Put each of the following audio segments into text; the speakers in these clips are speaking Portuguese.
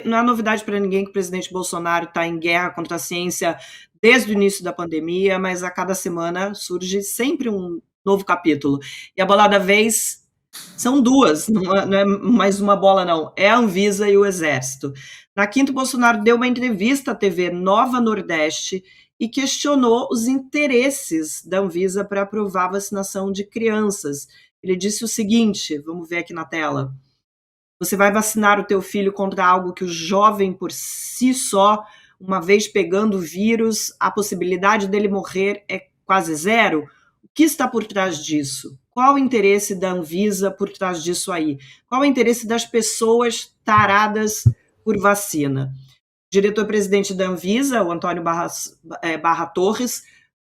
não é novidade para ninguém que o presidente Bolsonaro está em guerra contra a ciência desde o início da pandemia, mas a cada semana surge sempre um novo capítulo. E a bola da vez são duas, não é mais uma bola, não. É a Anvisa e o Exército. Na quinta, o Bolsonaro deu uma entrevista à TV Nova Nordeste e questionou os interesses da Anvisa para aprovar a vacinação de crianças. Ele disse o seguinte, vamos ver aqui na tela: você vai vacinar o teu filho contra algo que o jovem por si só, uma vez pegando o vírus, a possibilidade dele morrer é quase zero? O que está por trás disso? Qual o interesse da Anvisa por trás disso aí? Qual o interesse das pessoas taradas por vacina? O diretor-presidente da Anvisa, o Antônio Barra Torres,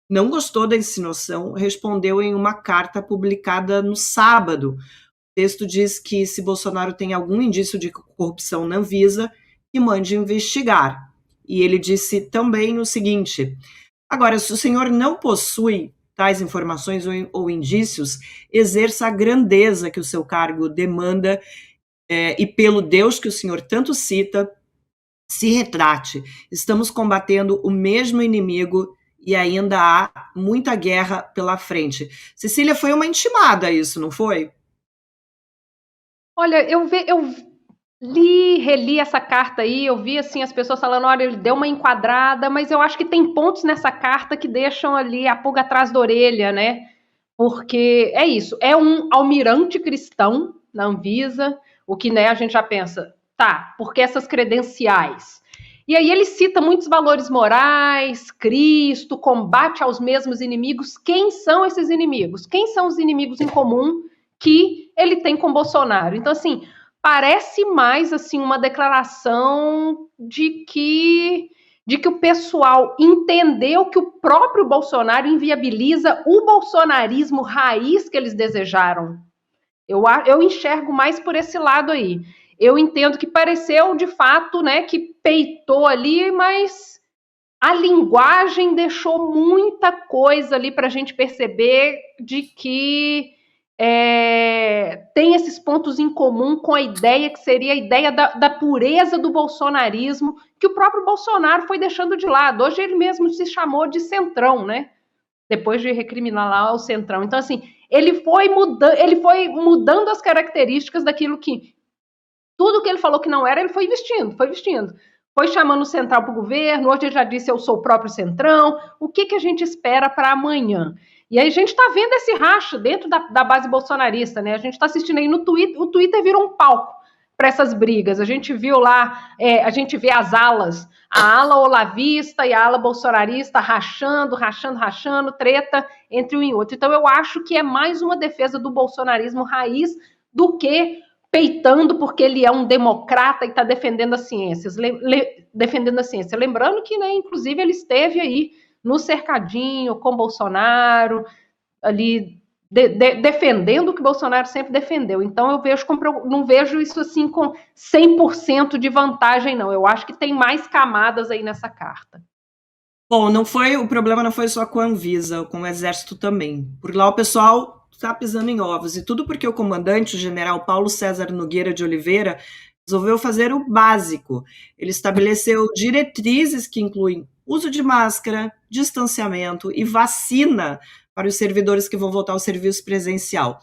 não gostou da insinuação, respondeu em uma carta publicada no sábado. O texto diz que se Bolsonaro tem algum indício de corrupção na Anvisa, que mande investigar. E ele disse também o seguinte: agora, se o senhor não possui tais informações ou indícios, exerça a grandeza que o seu cargo demanda e pelo Deus que o senhor tanto cita, se retrate. Estamos combatendo o mesmo inimigo e ainda há muita guerra pela frente. Cecília, foi uma intimada isso, não foi? Olha, eu reli essa carta aí, eu vi assim as pessoas falando, olha, ele deu uma enquadrada, mas eu acho que tem pontos nessa carta que deixam ali a pulga atrás da orelha, né? Porque é isso, é um almirante cristão na Anvisa, o que, né, a gente já pensa, tá, porque essas credenciais? E aí ele cita muitos valores morais, Cristo, combate aos mesmos inimigos. Quem são esses inimigos? Quem são os inimigos em comum que ele tem com Bolsonaro? Então, assim, parece mais assim uma declaração de que o pessoal entendeu que o próprio Bolsonaro inviabiliza o bolsonarismo raiz que eles desejaram. Eu enxergo mais por esse lado aí. Eu entendo que pareceu, de fato, né, que peitou ali, mas a linguagem deixou muita coisa ali para a gente perceber de que tem esses pontos em comum com a ideia que seria a ideia da pureza do bolsonarismo, que o próprio Bolsonaro foi deixando de lado. Hoje ele mesmo se chamou de centrão, né? Depois de recriminar lá o centrão. Então, assim, ele foi mudando as características daquilo que... Tudo que ele falou que não era, ele foi vestindo. Foi chamando o central para o governo, hoje ele já disse eu sou o próprio centrão. O que a gente espera para amanhã? E aí a gente está vendo esse racha dentro da base bolsonarista, né? A gente está assistindo aí no Twitter, o Twitter virou um palco para essas brigas. A gente viu lá, a gente vê as alas, a ala olavista e a ala bolsonarista rachando, treta entre um e outro. Então eu acho que é mais uma defesa do bolsonarismo raiz do que peitando porque ele é um democrata e está defendendo as ciências. Lembrando que, né, inclusive, ele esteve aí no cercadinho com Bolsonaro, ali defendendo o que Bolsonaro sempre defendeu. Então eu não vejo isso assim com 100% de vantagem, não. Eu acho que tem mais camadas aí nessa carta. Bom, o problema não foi só com a Anvisa, com o Exército também. Por lá o pessoal está pisando em ovos, e tudo porque o comandante, o general Paulo César Nogueira de Oliveira, resolveu fazer o básico. Ele estabeleceu diretrizes que incluem uso de máscara, distanciamento e vacina para os servidores que vão voltar ao serviço presencial.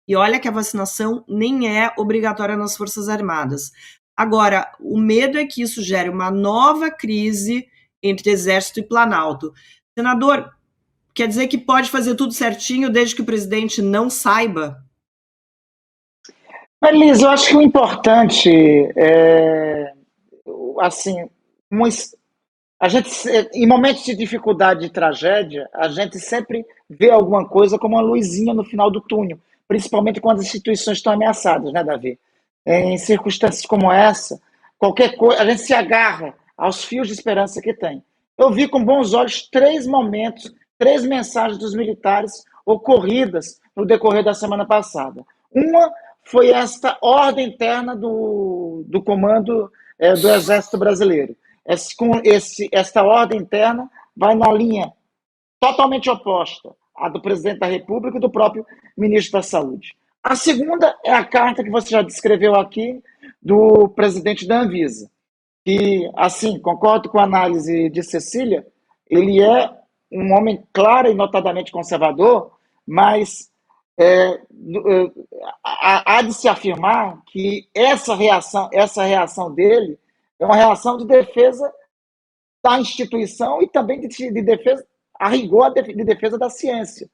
E olha que a vacinação nem é obrigatória nas Forças Armadas. Agora, o medo é que isso gere uma nova crise entre Exército e Planalto. Senador, quer dizer que pode fazer tudo certinho desde que o presidente não saiba? Elisa, eu acho que o importante é, assim, a gente, em momentos de dificuldade e tragédia, a gente sempre vê alguma coisa como uma luzinha no final do túnel, principalmente quando as instituições estão ameaçadas, né, Davi? Em circunstâncias como essa, qualquer coisa, a gente se agarra aos fios de esperança que tem. Eu vi com bons olhos 3 momentos, 3 mensagens dos militares ocorridas no decorrer da semana passada. Uma foi esta ordem interna do comando do Exército Brasileiro. Esta ordem interna vai na linha totalmente oposta à do presidente da República e do próprio ministro da Saúde. A segunda é a carta que você já descreveu aqui do presidente da Anvisa. que, assim, concordo com a análise de Cecília, ele é um homem claro e notadamente conservador, mas é, há de se afirmar que essa reação dele é uma reação de defesa da instituição e também de defesa, a rigor, de defesa da ciência,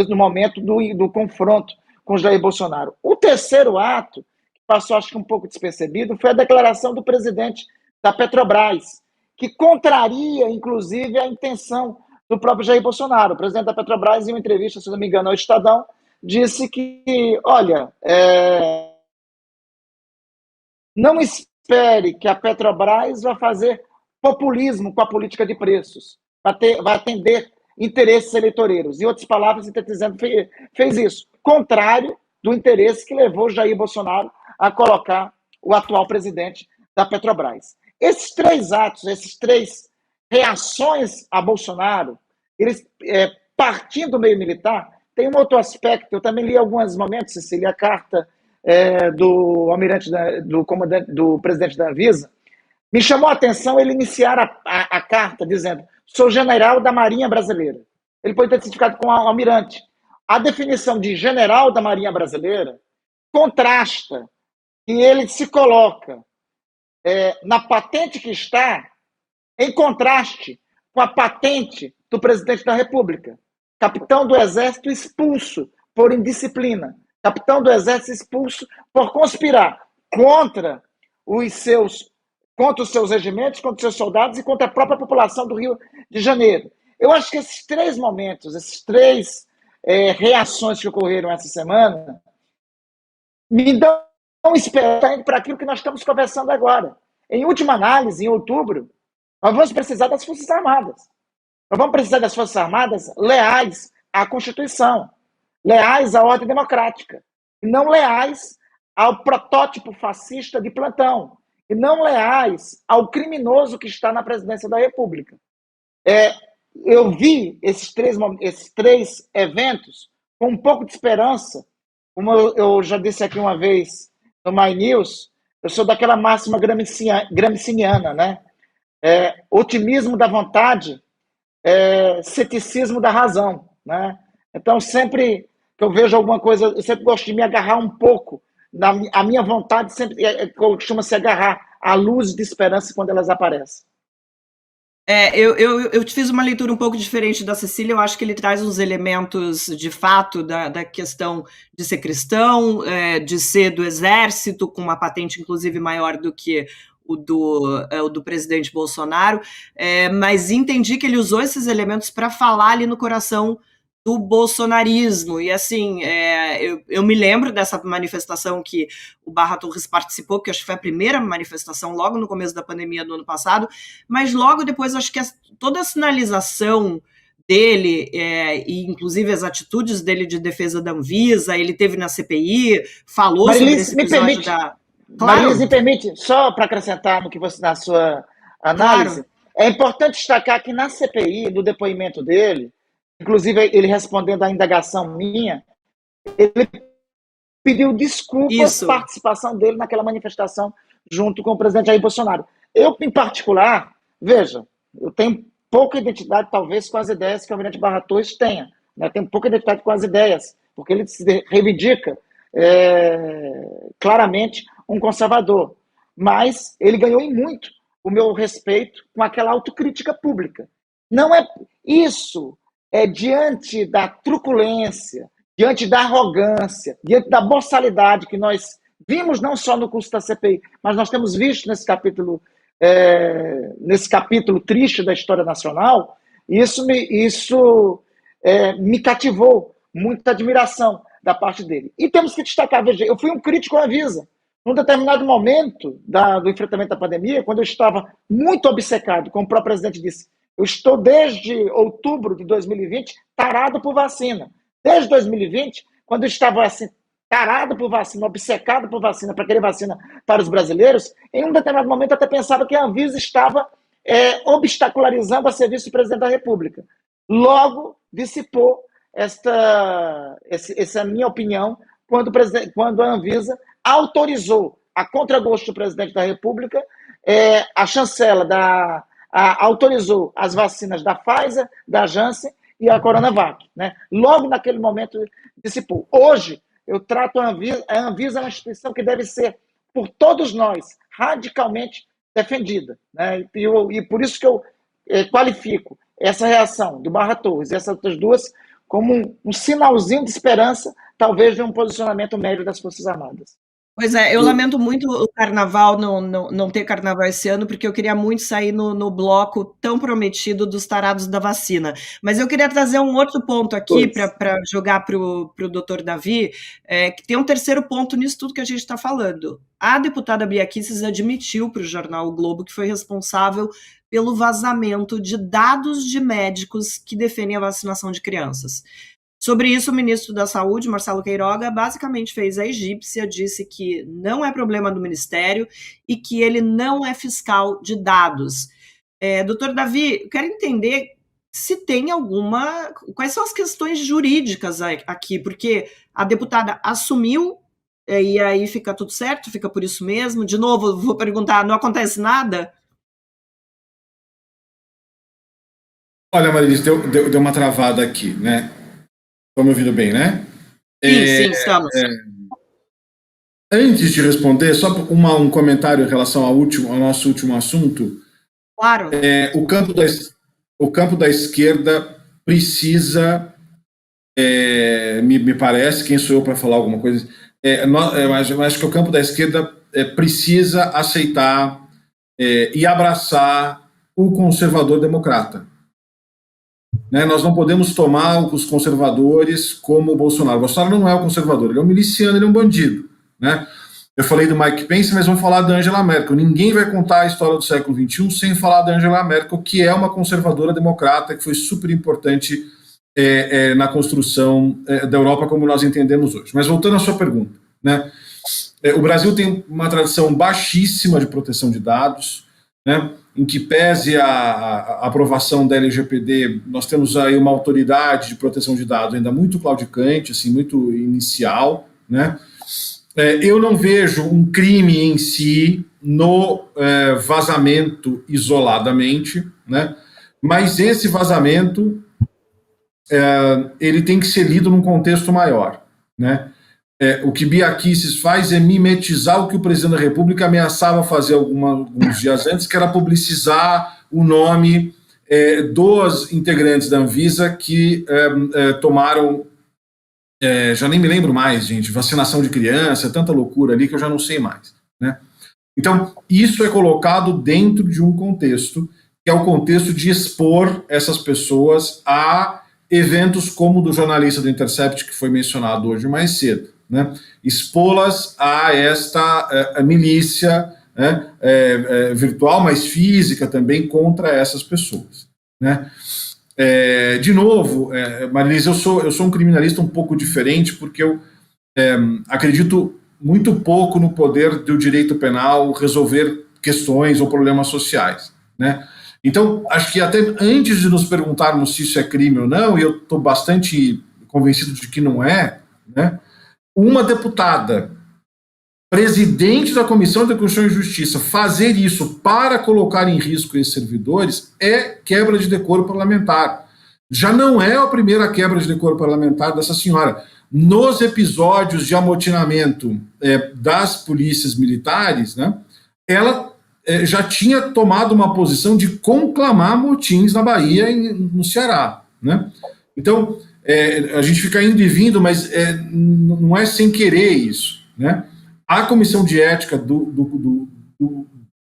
no momento do confronto com Jair Bolsonaro. O terceiro ato, que passou acho que um pouco despercebido, foi a declaração do presidente da Petrobras, que contraria, inclusive, a intenção do próprio Jair Bolsonaro. O presidente da Petrobras, em uma entrevista, se não me engano, ao Estadão, disse que, olha, não espere que a Petrobras vai fazer populismo com a política de preços, vai atender interesses eleitoreiros. Em outras palavras, sintetizando, fez isso, contrário do interesse que levou Jair Bolsonaro a colocar o atual presidente da Petrobras. Esses três atos, essas três reações a Bolsonaro, eles, partindo do meio militar, tem um outro aspecto. Eu também li alguns momentos, Cecília, a carta do almirante, do presidente da Anvisa. Me chamou a atenção ele iniciar a carta dizendo: sou general da Marinha Brasileira. Ele pode ter identificado com o almirante. A definição de general da Marinha Brasileira contrasta e ele se coloca na patente que está em contraste com a patente do presidente da República. Capitão do Exército expulso por indisciplina. Capitão do Exército expulso por conspirar contra os seus regimentos, contra os seus soldados e contra a própria população do Rio de Janeiro. Eu acho que esses três momentos, essas três reações que ocorreram essa semana, me dão esperança para aquilo que nós estamos conversando agora. Em última análise, em outubro, nós vamos precisar das Forças Armadas. Nós vamos precisar das Forças Armadas leais à Constituição, leais à ordem democrática, e não leais ao protótipo fascista de plantão, e não leais ao criminoso que está na presidência da República. Eu vi esses três eventos com um pouco de esperança. Como eu já disse aqui uma vez no My News, eu sou daquela máxima gramsciana, né? Otimismo da vontade, ceticismo da razão, né? Então, sempre que eu vejo alguma coisa, eu sempre gosto de me agarrar um pouco. A minha vontade sempre costuma se agarrar à luz de esperança quando elas aparecem. Eu te fiz uma leitura um pouco diferente da Cecília. Eu acho que ele traz os elementos, de fato, da questão de ser cristão, de ser do exército, com uma patente, inclusive, maior do que o do presidente Bolsonaro, mas entendi que ele usou esses elementos para falar ali no coração do bolsonarismo. E assim, eu me lembro dessa manifestação que o Barra Torres participou, que acho que foi a primeira manifestação logo no começo da pandemia do ano passado, mas logo depois acho que toda a sinalização dele, e inclusive as atitudes dele de defesa da Anvisa, ele teve na CPI, falou sobre esse episódio da... Claro. Marilise, me permite, só para acrescentar na sua análise, claro. É importante destacar que na CPI, no depoimento dele, inclusive ele respondendo à indagação minha, ele pediu desculpas pela participação dele naquela manifestação junto com o presidente Jair Bolsonaro. Eu, em particular, veja, eu tenho pouca identidade, talvez, com as ideias que o almirante Barra Torres tenha. Né? Tenho pouca identidade com as ideias, porque ele se reivindica claramente um conservador. Mas ele ganhou em muito o meu respeito com aquela autocrítica pública. Não é isso... diante da truculência, diante da arrogância, diante da boçalidade que nós vimos não só no curso da CPI, mas nós temos visto nesse capítulo triste da história nacional, isso me cativou, muita admiração da parte dele. E temos que destacar, veja, eu fui um crítico à Anvisa. Num determinado momento do enfrentamento da pandemia, quando eu estava muito obcecado, como o próprio presidente disse, eu estou desde outubro de 2020 tarado por vacina. Desde 2020, quando eu estava assim, tarado por vacina, obcecado por vacina, para querer vacina para os brasileiros, em um determinado momento eu até pensava que a Anvisa estava obstacularizando a serviço do presidente da República. Logo dissipou essa minha opinião quando a Anvisa autorizou, a contragosto do presidente da República, a chancela autorizou as vacinas da Pfizer, da Janssen e a Coronavac, né? Logo naquele momento dissipou. Hoje, eu trato a Anvisa uma instituição que deve ser, por todos nós, radicalmente defendida, né? E por isso que eu qualifico essa reação do Barra Torres e essas outras duas como um sinalzinho de esperança, talvez de um posicionamento médio das Forças Armadas. Pois é, eu lamento muito o carnaval, não ter carnaval esse ano, porque eu queria muito sair no bloco tão prometido dos tarados da vacina. Mas eu queria trazer um outro ponto aqui para jogar para o doutor Davi, que tem um terceiro ponto nisso tudo que a gente está falando. A deputada Bia Kicis admitiu para o jornal O Globo que foi responsável pelo vazamento de dados de médicos que defendem a vacinação de crianças. Sobre isso, o ministro da Saúde, Marcelo Queiroga, basicamente fez a egípcia, disse que não é problema do Ministério e que ele não é fiscal de dados. Doutor Davi, eu quero entender se tem quais são as questões jurídicas aqui, porque a deputada assumiu e aí fica tudo certo, fica por isso mesmo. De novo, vou perguntar, não acontece nada? Olha, Marilis, deu uma travada aqui, né? Estão me ouvindo bem, né? Sim, estamos. Antes de responder, só um comentário em relação ao nosso último assunto. Claro. O campo da esquerda precisa, me parece, quem sou eu para falar alguma coisa, eu acho que o campo da esquerda precisa aceitar e abraçar o conservador democrata. Né, nós não podemos tomar os conservadores como o Bolsonaro. O Bolsonaro não é o conservador, ele é um miliciano, ele é um bandido. Né? Eu falei do Mike Pence, mas vamos falar da Angela Merkel. Ninguém vai contar a história do século XXI sem falar da Angela Merkel, que é uma conservadora democrata, que foi super importante na construção da Europa como nós entendemos hoje. Mas voltando à sua pergunta, né? O Brasil tem uma tradição baixíssima de proteção de dados, né? Em que pese a aprovação da LGPD, nós temos aí uma autoridade de proteção de dados ainda muito claudicante, assim, muito inicial, né? Eu não vejo um crime em si no vazamento isoladamente, né? Mas esse vazamento ele tem que ser lido num contexto maior, né? O que Bia Kicis faz é mimetizar o que o presidente da República ameaçava fazer alguns dias antes, que era publicizar o nome dos integrantes da Anvisa que tomaram, já nem me lembro mais, gente, vacinação de criança, tanta loucura ali que eu já não sei mais. Né? Então, isso é colocado dentro de um contexto, que é o contexto de expor essas pessoas a eventos como o do jornalista do Intercept, que foi mencionado hoje mais cedo. Né, expô-las a esta milícia virtual, mas física também, contra essas pessoas. Né. De novo, Marilis, eu sou um criminalista um pouco diferente, porque eu acredito muito pouco no poder do direito penal resolver questões ou problemas sociais. Né. Então, acho que até antes de nos perguntarmos se isso é crime ou não, e eu estou bastante convencido de que não é, né, uma deputada, presidente da Comissão de Constituição e Justiça, fazer isso para colocar em risco esses servidores é quebra de decoro parlamentar. Já não é a primeira quebra de decoro parlamentar dessa senhora. Nos episódios de amotinamento das polícias militares, né, ela já tinha tomado uma posição de conclamar motins na Bahia e no Ceará. Né? Então, a gente fica indo e vindo, mas não é sem querer isso. Né? A Comissão de Ética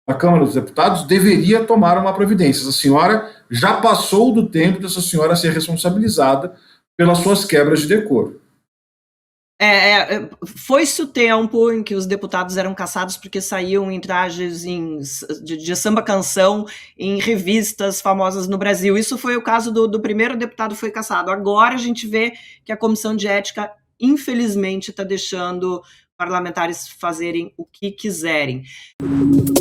da Câmara dos Deputados deveria tomar uma providência. Essa senhora já passou do tempo dessa senhora ser responsabilizada pelas suas quebras de decoro. Foi-se o tempo em que os deputados eram caçados porque saíam em trajes de samba-canção em revistas famosas no Brasil. Isso foi o caso do primeiro deputado que foi caçado. Agora a gente vê que a Comissão de Ética, infelizmente, está deixando parlamentares fazerem o que quiserem.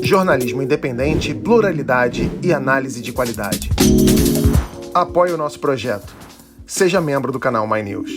Jornalismo independente, pluralidade e análise de qualidade. Apoie o nosso projeto. Seja membro do canal My News.